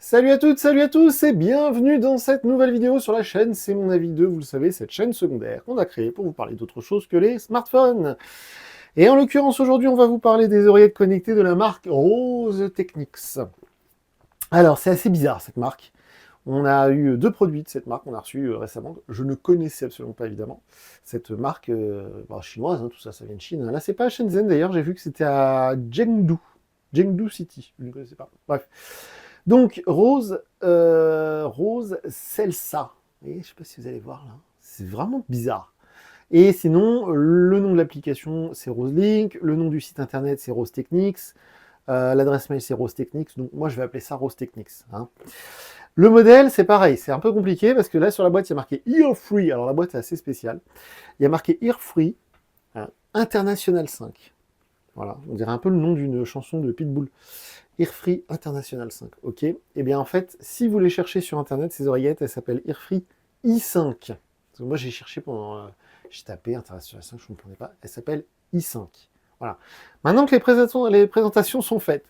Salut à toutes, salut à tous et bienvenue dans cette nouvelle vidéo sur la chaîne C'est mon avis 2, vous le savez, cette chaîne secondaire qu'on a créée pour vous parler d'autre chose que les smartphones. Et en l'occurrence aujourd'hui on va vous parler des oreillettes connectées de la marque Rose Technics. Alors c'est assez bizarre cette marque. On a eu deux produits de cette marque, on a reçu récemment, je ne connaissais absolument pas évidemment, cette marque chinoise, hein, tout ça, ça vient de Chine. Là c'est pas à Shenzhen d'ailleurs, j'ai vu que c'était à Chengdu City, je ne connaissais pas. Bref. Donc, Rose Celsa. Et je ne sais pas si vous allez voir là. C'est vraiment bizarre. Et sinon, le nom de l'application, c'est Roselink. Le nom du site internet, c'est Rose Technics. L'adresse mail, c'est Rose Technics. Donc, moi, je vais appeler ça Rose Technics. Hein. Le modèle, c'est pareil. C'est un peu compliqué parce que là, sur la boîte, il y a marqué Ear Free. Alors, la boîte est assez spéciale. Il y a marqué Ear Free hein, International 5. Voilà. On dirait un peu le nom d'une chanson de Pitbull. Earfree International 5, ok. Eh bien en fait, si vous les cherchez sur internet, ces oreillettes, elles s'appellent Earfree i5. Parce que moi j'ai cherché pendant... j'ai tapé International 5, je ne comprenais pas. Elle s'appelle i5. Voilà. Maintenant que les présentations sont faites,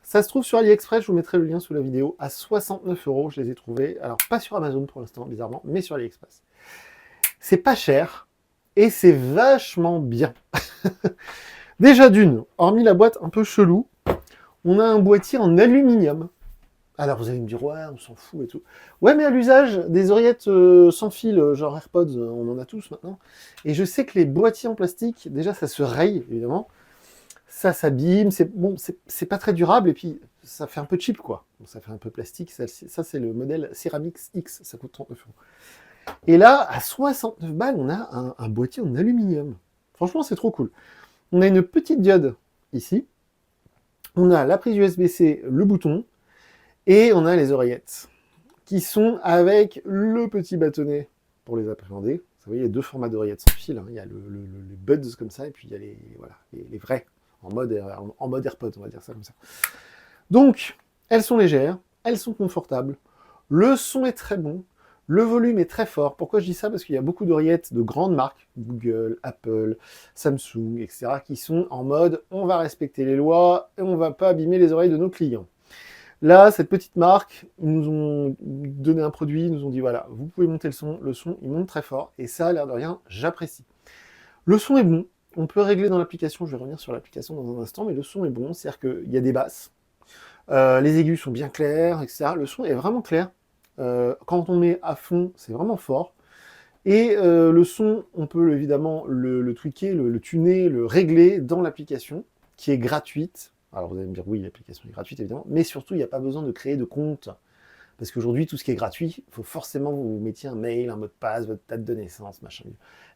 ça se trouve sur AliExpress, je vous mettrai le lien sous la vidéo, à 69 €, je les ai trouvés. Alors pas sur Amazon pour l'instant, bizarrement, mais sur AliExpress. C'est pas cher, et c'est vachement bien. Déjà d'une, hormis la boîte un peu chelou, on a un boîtier en aluminium. Alors vous allez me dire, ouais, on s'en fout et tout. Ouais, mais à l'usage, des oreillettes sans fil, genre AirPods, on en a tous maintenant. Et je sais que les boîtiers en plastique, déjà, ça se raye, évidemment. Ça s'abîme, c'est pas très durable, et puis ça fait un peu cheap, quoi. Bon, ça fait un peu plastique. Ça c'est le modèle Ceramix X, ça coûte 39 €. Et là, à 69 balles, on a un boîtier en aluminium. Franchement, c'est trop cool. On a une petite diode ici. On a la prise USB-C, le bouton, et on a les oreillettes, qui sont avec le petit bâtonnet pour les appréhender. Vous voyez, il y a deux formats d'oreillettes sans fil. Hein. Il y a les buds comme ça, et puis il y a les vrais, en mode AirPod, on va dire ça comme ça. Donc, elles sont légères, elles sont confortables, le son est très bon, le volume est très fort. Pourquoi je dis ça? Parce qu'il y a beaucoup d'oreillettes de grandes marques, Google, Apple, Samsung, etc., qui sont en mode on va respecter les lois et on va pas abîmer les oreilles de nos clients. Là, cette petite marque, ils nous ont donné un produit, ils nous ont dit voilà, vous pouvez monter le son, il monte très fort, et ça, l'air de rien, j'apprécie. Le son est bon, on peut régler dans l'application, je vais revenir sur l'application dans un instant, mais le son est bon, c'est-à-dire qu'il y a des basses, les aigus sont bien clairs, etc. Le son est vraiment clair. Quand on met à fond, c'est vraiment fort. Et le son, on peut évidemment le tweaker, le tuner, le régler dans l'application, qui est gratuite. Alors vous allez me dire, oui, l'application est gratuite, évidemment, mais surtout, il n'y a pas besoin de créer de compte. Parce qu'aujourd'hui, tout ce qui est gratuit, il faut forcément que vous mettiez un mail, un mot de passe, votre date de naissance, machin.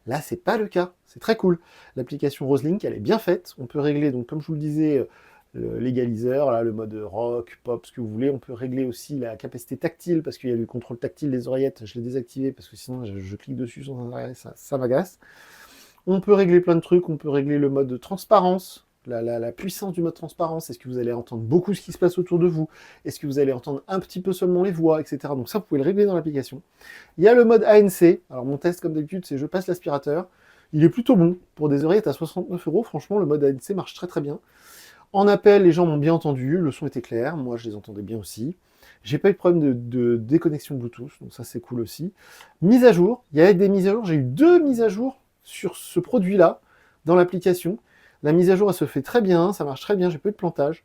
Là, c'est pas le cas. C'est très cool. L'application Roselink, elle est bien faite. On peut régler, donc comme je vous le disais, l'égaliseur, là, le mode rock, pop, ce que vous voulez. On peut régler aussi la capacité tactile, parce qu'il y a le contrôle tactile des oreillettes. Je l'ai désactivé, parce que sinon, je clique dessus sans arrêt, ça m'agace. On peut régler plein de trucs. On peut régler le mode de transparence. La puissance du mode transparence, est-ce que vous allez entendre beaucoup ce qui se passe autour de vous? Est-ce que vous allez entendre un petit peu seulement les voix, etc. Donc ça, vous pouvez le régler dans l'application. Il y a le mode ANC. Alors mon test, comme d'habitude, c'est je passe l'aspirateur. Il est plutôt bon. Pour des oreillettes à 69 €, franchement, le mode ANC marche très très bien. En appel, les gens m'ont bien entendu, le son était clair, moi je les entendais bien aussi. J'ai pas eu de problème de déconnexion Bluetooth, donc ça c'est cool aussi. Mise à jour, il y a des mises à jour, j'ai eu 2 mises à jour sur ce produit-là, dans l'application. La mise à jour, elle se fait très bien, ça marche très bien, j'ai pas eu de plantage.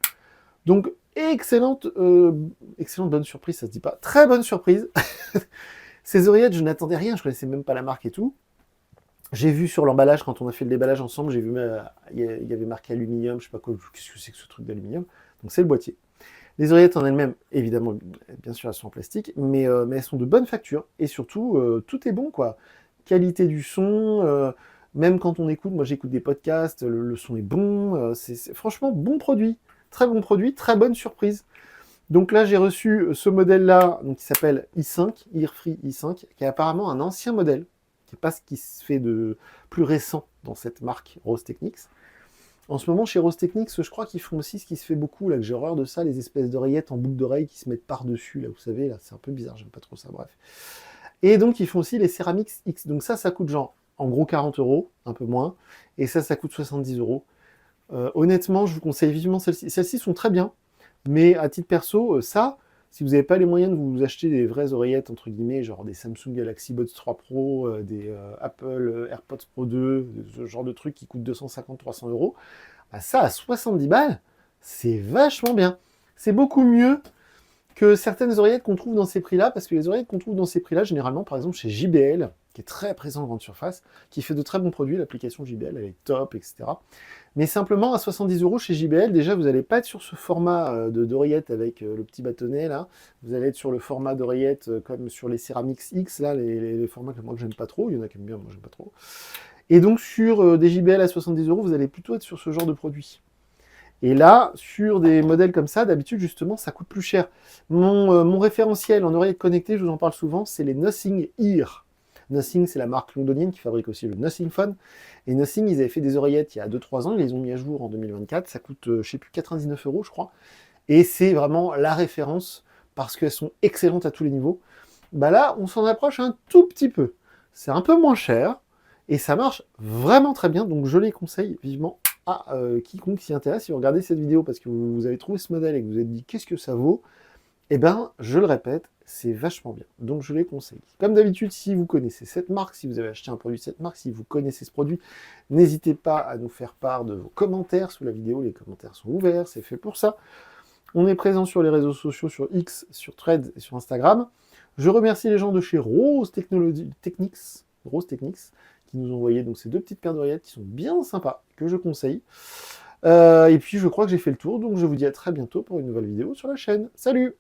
Donc, excellente bonne surprise, ça se dit pas. Très bonne surprise. Ces oreillettes, je n'attendais rien, je connaissais même pas la marque et tout. J'ai vu sur l'emballage, quand on a fait le déballage ensemble, j'ai vu, il y avait marqué aluminium, je sais pas quoi, qu'est-ce que c'est que ce truc d'aluminium. Donc c'est le boîtier. Les oreillettes en elles-mêmes, évidemment, bien sûr, elles sont en plastique, mais elles sont de bonne facture, et surtout, tout est bon, quoi. Qualité du son, même quand on écoute, moi j'écoute des podcasts, le son est bon, c'est franchement bon produit, très bonne surprise. Donc là j'ai reçu ce modèle-là, qui s'appelle i5, Earfree i5, qui est apparemment un ancien modèle, qui n'est pas ce qui se fait de plus récent dans cette marque Rose Technics. En ce moment chez Rose Technics, je crois qu'ils font aussi ce qui se fait beaucoup, là que j'ai horreur de ça, les espèces d'oreillettes en boucle d'oreille qui se mettent par-dessus, là vous savez, là c'est un peu bizarre, j'aime pas trop ça, bref. Et donc ils font aussi les Ceramix X, donc ça coûte genre en gros 40 €, un peu moins, et ça coûte 70 €. Honnêtement, je vous conseille vivement celles-ci. Celles-ci sont très bien, mais à titre perso, ça Si vous n'avez pas les moyens de vous acheter des vraies oreillettes, entre guillemets, genre des Samsung Galaxy Buds 3 Pro, des Apple AirPods Pro 2, ce genre de trucs qui coûtent 250-300 euros, bah ça, à 70 balles, c'est vachement bien. C'est beaucoup mieux que certaines oreillettes qu'on trouve dans ces prix-là, parce que les oreillettes qu'on trouve dans ces prix-là, généralement, par exemple, chez JBL, qui est très présent en grande surface, qui fait de très bons produits, l'application JBL, elle est top, etc. Mais simplement, à 70 euros chez JBL, déjà, vous n'allez pas être sur ce format d'oreillette avec le petit bâtonnet, là. Vous allez être sur le format d'oreillette comme sur les Ceramics X, là, les formats que moi, que j'aime pas trop. Il y en a qui aiment bien, moi, j'aime pas trop. Et donc, sur des JBL à 70 euros, vous allez plutôt être sur ce genre de produit. Et là, sur des modèles comme ça, d'habitude, justement, ça coûte plus cher. Mon référentiel en oreillette connectée, je vous en parle souvent, c'est les Nothing Ear. Nothing, c'est la marque londonienne qui fabrique aussi le Nothing Phone. Et Nothing, ils avaient fait des oreillettes il y a 2-3 ans, ils les ont mis à jour en 2024. Ça coûte, je sais plus, 99 euros, je crois. Et c'est vraiment la référence parce qu'elles sont excellentes à tous les niveaux. Bah là, on s'en approche un tout petit peu. C'est un peu moins cher et ça marche vraiment très bien. Donc je les conseille vivement à quiconque s'y intéresse. Si vous regardez cette vidéo parce que vous avez trouvé ce modèle et que vous vous êtes dit qu'est-ce que ça vaut, eh ben, je le répète, c'est vachement bien. Donc je les conseille. Comme d'habitude, si vous connaissez cette marque, si vous avez acheté un produit de cette marque, si vous connaissez ce produit, n'hésitez pas à nous faire part de vos commentaires sous la vidéo. Les commentaires sont ouverts, c'est fait pour ça. On est présent sur les réseaux sociaux, sur X, sur Threads et sur Instagram. Je remercie les gens de chez Rose Technics, qui nous ont envoyé donc ces deux petites paires d'oreillettes qui sont bien sympas, que je conseille. Et puis je crois que j'ai fait le tour, donc je vous dis à très bientôt pour une nouvelle vidéo sur la chaîne. Salut!